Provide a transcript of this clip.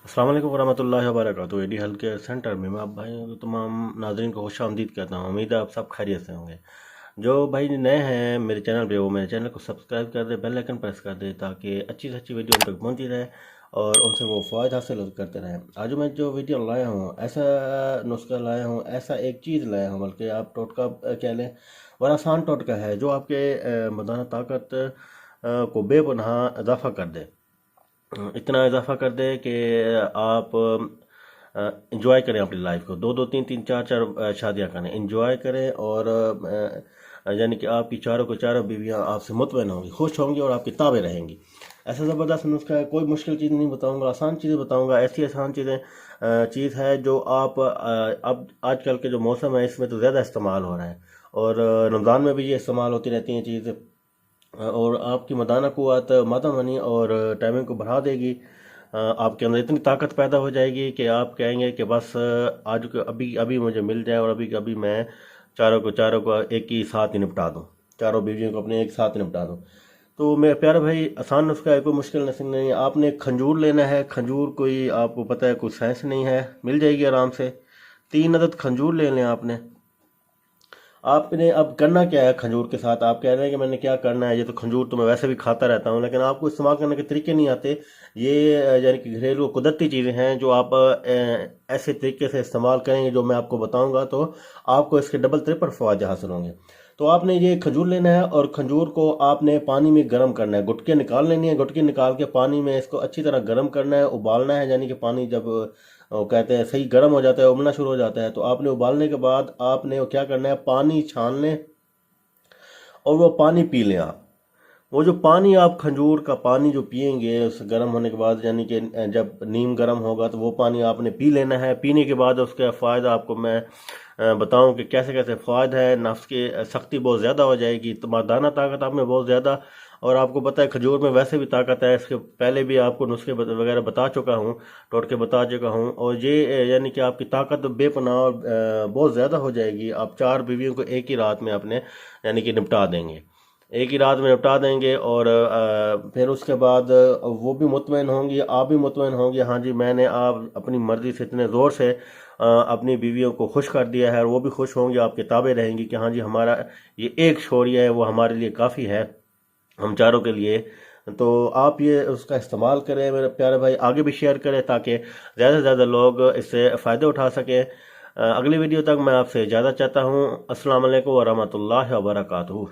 अस्सलाम वालेकुम वरहमतुल्लाहि वबरकातुहू। एडी हेल्थ केयर सेंटर में मैं आप भाई तमाम नाज़रीन को खुश आमदीद कहता हूँ। उम्मीद है आप सब खैरियत से होंगे। जो भाई नए हैं मेरे चैनल पे वो मेरे चैनल को सब्सक्राइब कर दे, बेल आइकन प्रेस कर दे ताकि अच्छी से अच्छी वीडियो उन तक पहुँचती रहे और उनसे वो फ़ायदा हासिल करते रहें। आज मैं जो वीडियो लाया हूँ, ऐसा नुस्खा लाया हूँ, ऐसा एक चीज़ लाया हूँ, बल्कि आप टोटका कह लें, बड़ा आसान टोटका है जो आपके मर्दाना ताकत को बेपनाह इजाफा कर दे। इतना इजाफा कर दे कि आप इंजॉय करें अपनी लाइफ को। दो दो तीन तीन चार चार शादियाँ करें, इंजॉय करें और यानी कि आपकी चारों को चारों बीवियाँ आपसे मुतमईन होंगी, खुश होंगी और आपकी ताबे रहेंगी। ऐसा ज़बरदस्त नुस्खा है, कोई मुश्किल चीज़ नहीं बताऊंगा, आसान चीज़ें बताऊंगा। ऐसी आसान चीज़ है जो आप अब आजकल के जो मौसम है इसमें तो ज़्यादा इस्तेमाल हो रहा है और रमज़ान में भी ये इस्तेमाल होती रहती हैं चीज़ और आपकी मर्दाना क़ुव्वत मादा मनी और टाइमिंग को बढ़ा देगी। आपके अंदर इतनी ताकत पैदा हो जाएगी कि आप कहेंगे कि बस आज को अभी अभी मुझे मिल जाए और अभी अभी मैं चारों को एक ही साथ ही निपटा दूँ, चारों बीवियों को अपने एक साथ निपटा दूँ। तो मेरे प्यारे भाई, आसान नुस्खा है, कोई मुश्किल नहीं है। आपने खंजूर लेना है। खंजूर कोई आपको पता है कोई साइंस नहीं है, मिल जाएगी आराम से। 3 अदद खंजूर ले लें आपने अब करना क्या है खंजूर के साथ। आप कह रहे हैं कि मैंने क्या करना है, ये तो खंजूर तो मैं वैसे भी खाता रहता हूँ, लेकिन आपको इस्तेमाल करने के तरीके नहीं आते। ये यानी कि घरेलू कुदरती चीज़ें हैं जो आप ऐसे तरीके से इस्तेमाल करेंगे जो मैं आपको बताऊंगा तो आपको इसके डबल ट्रिपल फ़वायदे हासिल होंगे। तो आपने ये खजूर लेना है और खजूर को आपने पानी में गर्म करना है। गुटके निकाल लेनी है, गुटके निकाल के पानी में इसको अच्छी तरह गर्म करना है, उबालना है। यानी कि पानी जब वो कहते हैं सही गर्म हो जाता है, उबलना शुरू हो जाता है, तो आपने उबालने के बाद आपने वो क्या करना है, पानी छान लें और वो पानी पी लें आप। वो जो पानी आप खंजूर का पानी जो पिएंगे उस गर्म होने के बाद, यानी कि जब नीम गर्म होगा तो वो पानी आपने पी लेना है। पीने के बाद उसका फ़ायदा आपको मैं बताऊं कि कैसे कैसे फ़ायदा है। नफ्स की सख्ती बहुत ज़्यादा हो जाएगी, तो मर्दाना ताकत आप में बहुत ज़्यादा। और आपको पता है खजूर में वैसे भी ताकत है, इसके पहले भी आपको नुस्खे वगैरह बता चुका हूँ, टोटके बता चुका हूँ। और ये यानी कि आपकी ताकत बेपनाह बहुत ज़्यादा हो जाएगी। आप 4 बीवियों को एक ही रात में अपने यानी कि निपटा देंगे, एक ही रात में निपटा देंगे। और फिर उसके बाद वो भी मुतमईन होंगी, आप भी मुतमईन होंगे, हाँ जी मैंने आप अपनी मर्ज़ी से इतने ज़ोर से अपनी बीवियों को खुश कर दिया है। और वो भी खुश होंगी, आपकी ताबे रहेंगी कि हाँ जी हमारा ये एक शोरिया है वो हमारे लिए काफ़ी है, हम चारों के लिए। तो आप ये उसका इस्तेमाल करें मेरे प्यारे भाई, आगे भी शेयर करें ताकि ज़्यादा से ज़्यादा लोग इससे फ़ायदे उठा सकें। अगली वीडियो तक मैं आपसे इजाज़त चाहता हूँ। अस्सलाम वालेकुम वरहमतुल्लाहि वबरकातुहू।